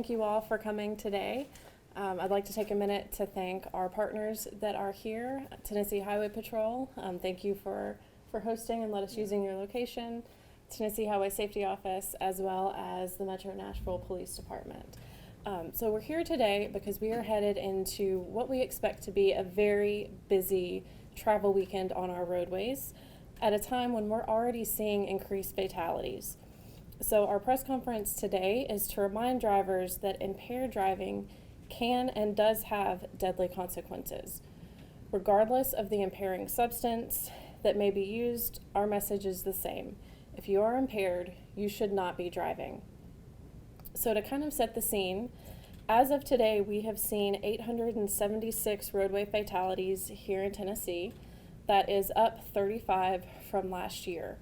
thank you all for coming today. I'd like to take a minute to thank our partners that are here, Tennessee Highway Patrol. Thank you for hosting and let us using your location, Tennessee Highway Safety Office, as well as the Metro Nashville Police Department. So we're here today because we are headed into what we expect to be a very busy travel weekend on our roadways at a time when we're already seeing increased fatalities. So our press conference today is to remind drivers that impaired driving can and does have deadly consequences. Regardless of the impairing substance that may be used, our message is the same. If you are impaired, you should not be driving. So to kind of set the scene, as of today, we have seen 876 roadway fatalities here in Tennessee. That is up 35 from last year.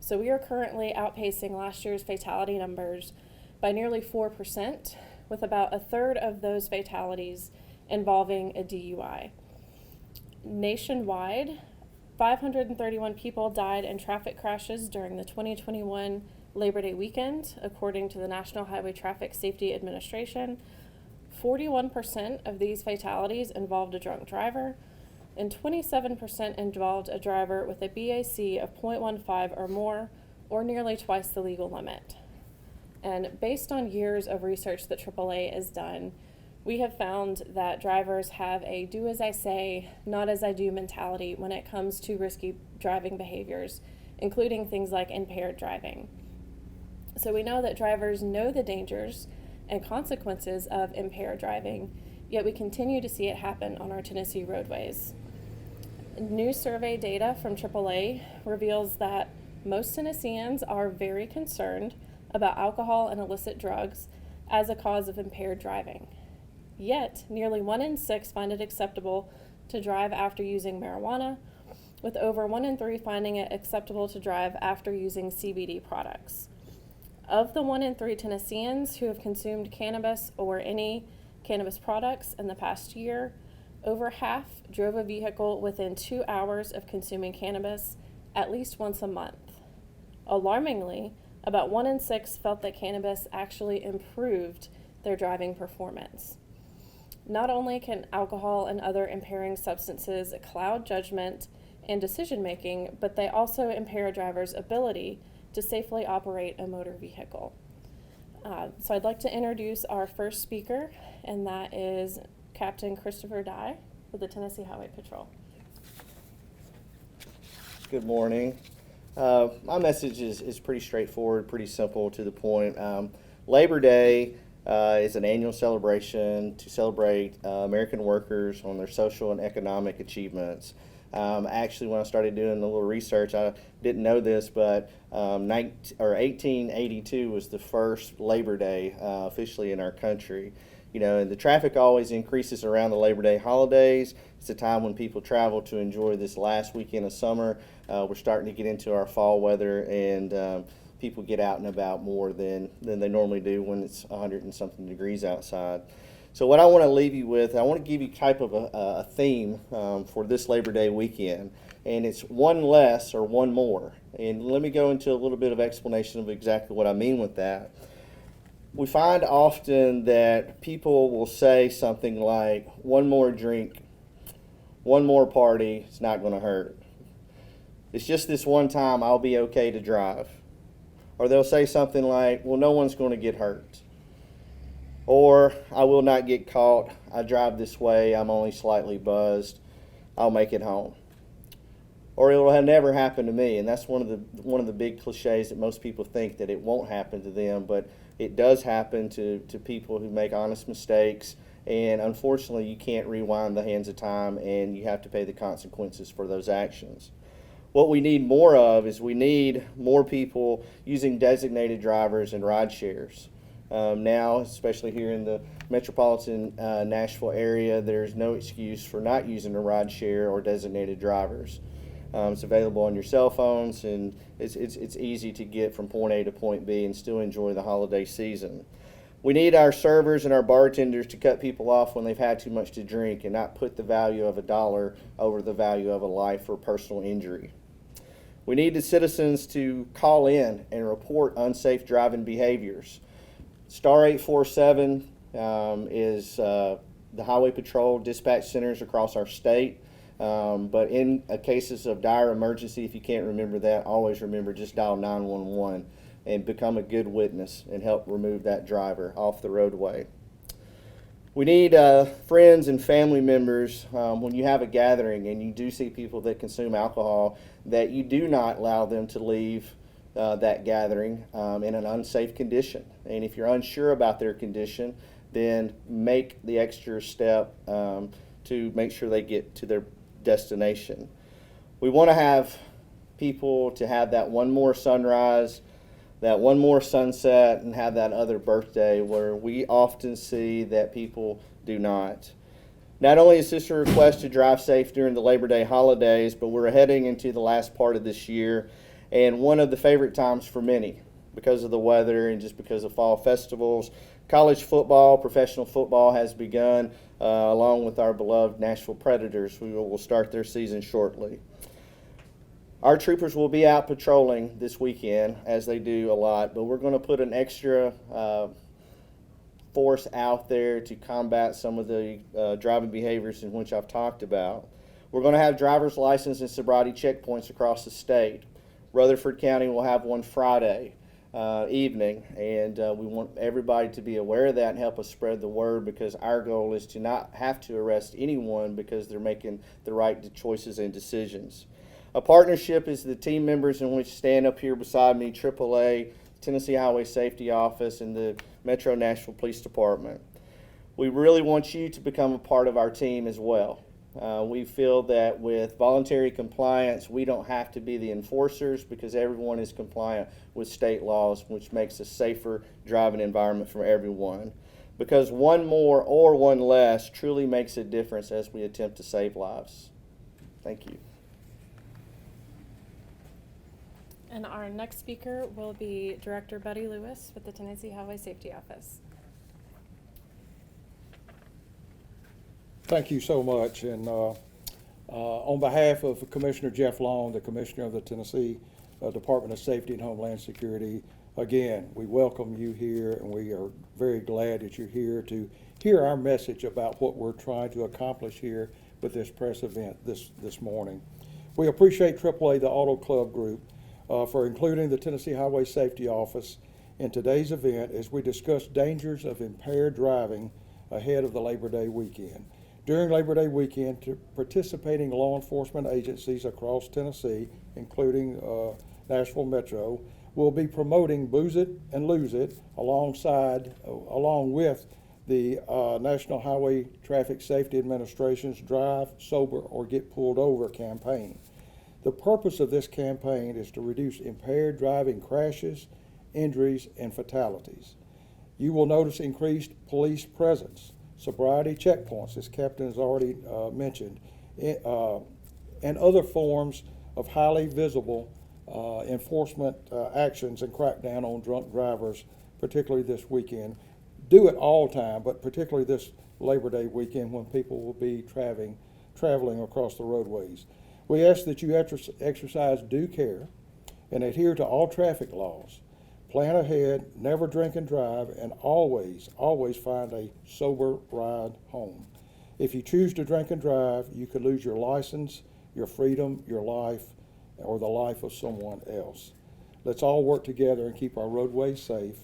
So we are currently outpacing last year's fatality numbers by nearly 4%, with about a third of those fatalities involving a DUI. Nationwide, 531 people died in traffic crashes during the 2021 Labor Day weekend, according to the National Highway Traffic Safety Administration. 41% of these fatalities involved a drunk driver, and 27% involved a driver with a BAC of 0.15 or more, or nearly twice the legal limit. And based on years of research that AAA has done, we have found that drivers have a do as I say, not as I do mentality when it comes to risky driving behaviors, including things like impaired driving. So we know that drivers know the dangers and consequences of impaired driving, yet we continue to see it happen on our Tennessee roadways. New survey data from AAA reveals that most Tennesseans are very concerned about alcohol and illicit drugs as a cause of impaired driving. Yet, nearly 1 in 6 find it acceptable to drive after using marijuana, with over 1 in 3 finding it acceptable to drive after using CBD products. Of the 1 in 3 Tennesseans who have consumed cannabis or any cannabis products in the past year, over half drove a vehicle within 2 hours of consuming cannabis at least once a month. Alarmingly, about 1 in 6 felt that cannabis actually improved their driving performance. Not only can alcohol and other impairing substances cloud judgment and decision making, but they also impair a driver's ability to safely operate a motor vehicle. So I'd like to introduce our first speaker, and that is Captain Christopher Dye with the Tennessee Highway Patrol. Good morning. My message is pretty straightforward, pretty simple, to the point. Labor Day is an annual celebration to celebrate American workers on their social and economic achievements. Actually, when I started doing a little research, I didn't know this, but 1882 was the first Labor Day officially in our country. You know, and the traffic always increases around the Labor Day holidays. It's a time when people travel to enjoy this last weekend of summer. We're starting to get into our fall weather, and people get out and about more than they normally do when it's 100 and something degrees outside. So what I want to leave you with, I want to give you type of a theme for this Labor Day weekend, and it's one less or one more. And let me go into a little bit of explanation of exactly what I mean with that. We find often that people will say something like, one more drink, one more party, it's not going to hurt. It's just this one time, I'll be okay to drive. Or they'll say something like, well, no one's going to get hurt. Or, I will not get caught, I drive this way, I'm only slightly buzzed, I'll make it home. Or it will have never happened to me, and that's one of the big cliches that most people think, that it won't happen to them, but it does happen to people who make honest mistakes, and unfortunately you can't rewind the hands of time, and you have to pay the consequences for those actions. What we need more of is we need more people using designated drivers and ride shares. Now, especially here in the metropolitan Nashville area, there's no excuse for not using a ride share or designated drivers. It's available on your cell phones, and it's easy to get from point A to point B and still enjoy the holiday season. We need our servers and our bartenders to cut people off when they've had too much to drink, and not put the value of $1 over the value of a life or personal injury. We need the citizens to call in and report unsafe driving behaviors. Star 847 is the Highway Patrol dispatch centers across our state. But in cases of dire emergency, if you can't remember that, always remember just dial 911 and become a good witness and help remove that driver off the roadway. We need friends and family members when you have a gathering and you do see people that consume alcohol, that you do not allow them to leave that gathering in an unsafe condition. And if you're unsure about their condition, then make the extra step to make sure they get to their destination. We want to have people to have that one more sunrise, that one more sunset, and have that other birthday, where we often see that people do not. Not only is this a request to drive safe during the Labor Day holidays, but we're heading into the last part of this year, and one of the favorite times for many because of the weather and just because of fall festivals. College football, professional football has begun, along with our beloved Nashville Predators, who will start their season shortly. Our troopers will be out patrolling this weekend, as they do a lot, but we're going to put an extra force out there to combat some of the driving behaviors in which I've talked about. We're going to have driver's license and sobriety checkpoints across the state. Rutherford County will have one Friday evening, and we want everybody to be aware of that and help us spread the word, because our goal is to not have to arrest anyone because they're making the right choices and decisions. A partnership is the team members in which stand up here beside me, AAA, Tennessee Highway Safety Office, and the Metro Nashville Police Department. We really want you to become a part of our team as well. We feel that with voluntary compliance, we don't have to be the enforcers, because everyone is compliant with state laws, which makes a safer driving environment for everyone. Because one more or one less truly makes a difference as we attempt to save lives. Thank you. And our next speaker will be Director Buddy Lewis with the Tennessee Highway Safety Office. Thank you so much. And on behalf of Commissioner Jeff Long, the Commissioner of the Tennessee Department of Safety and Homeland Security, again, we welcome you here, and we are very glad that you're here to hear our message about what we're trying to accomplish here with this press event this morning. We appreciate AAA, the Auto Club Group, for including the Tennessee Highway Safety Office in today's event as we discuss dangers of impaired driving ahead of the Labor Day weekend. During Labor Day weekend, participating law enforcement agencies across Tennessee, including Nashville Metro, will be promoting Booze It and Lose It along with the National Highway Traffic Safety Administration's Drive Sober or Get Pulled Over campaign. The purpose of this campaign is to reduce impaired driving crashes, injuries, and fatalities. You will notice increased police presence, sobriety checkpoints, as Captain has already mentioned, and other forms of highly visible enforcement actions and crackdown on drunk drivers, particularly this weekend. Do it all time, but particularly this Labor Day weekend when people will be traveling across the roadways. We ask that you exercise due care and adhere to all traffic laws. Plan ahead, never drink and drive, and always find a sober ride home. If you choose to drink and drive, you could lose your license, your freedom, your life, or the life of someone else. Let's all work together and keep our roadways safe.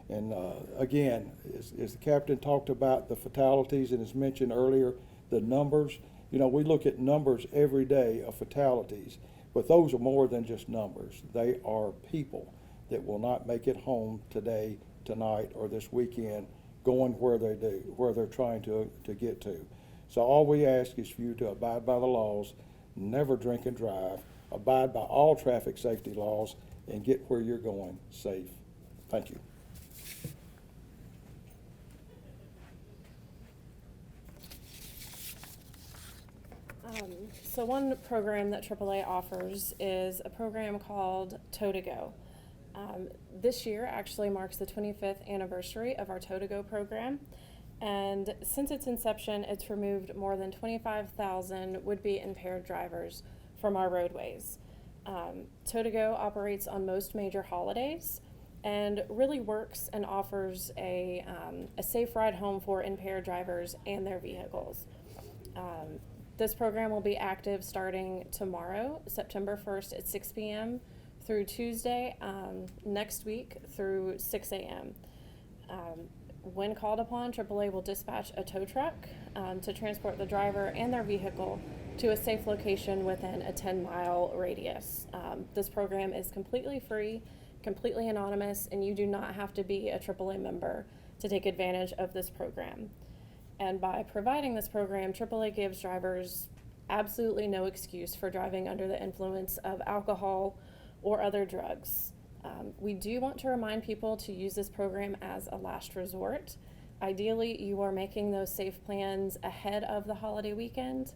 And again, as the captain talked about the fatalities, and as mentioned earlier, the numbers, we look at numbers every day of fatalities, but those are more than just numbers. They are people that will not make it home today, tonight, or this weekend, going where they're trying to get to. So all we ask is for you to abide by the laws, never drink and drive, abide by all traffic safety laws, and get where you're going safe. Thank you. So one program that AAA offers is a program called Tow to Go. This year actually marks the 25th anniversary of our Tow to Go program, and since its inception, it's removed more than 25,000 would-be impaired drivers from our roadways. Tow to Go operates on most major holidays, and really works and offers a safe ride home for impaired drivers and their vehicles. This program will be active starting tomorrow, September 1st at 6 p.m. through Tuesday next week through 6 a.m. When called upon, AAA will dispatch a tow truck to transport the driver and their vehicle to a safe location within a 10-mile radius. This program is completely free, completely anonymous, and you do not have to be a AAA member to take advantage of this program. And by providing this program, AAA gives drivers absolutely no excuse for driving under the influence of alcohol or other drugs. We do want to remind people to use this program as a last resort. Ideally, you are making those safe plans ahead of the holiday weekend,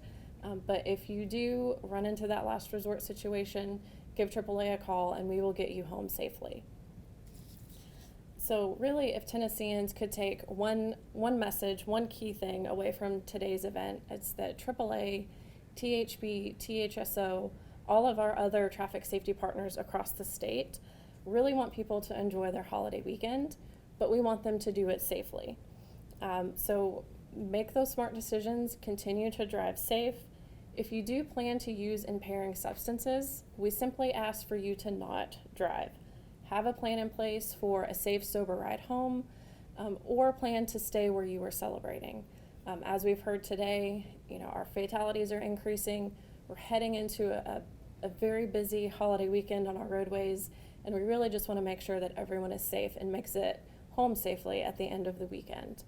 but if you do run into that last resort situation, give AAA a call and we will get you home safely. So really, if Tennesseans could take one message, one key thing away from today's event, it's that AAA, THB, THSO, all of our other traffic safety partners across the state really want people to enjoy their holiday weekend, but we want them to do it safely. So make those smart decisions, continue to drive safe. If you do plan to use impairing substances, we simply ask for you to not drive. Have a plan in place for a safe, sober ride home, or plan to stay where you are celebrating. As we've heard today, our fatalities are increasing. We're heading into a very busy holiday weekend on our roadways, and we really just want to make sure that everyone is safe and makes it home safely at the end of the weekend.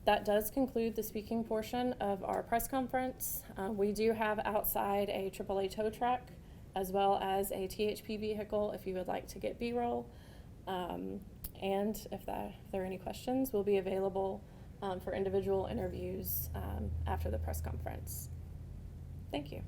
That does conclude the speaking portion of our press conference. We do have outside a AAA tow truck as well as a THP vehicle if you would like to get B-roll. And if there are any questions, we'll be available for individual interviews after the press conference. Thank you.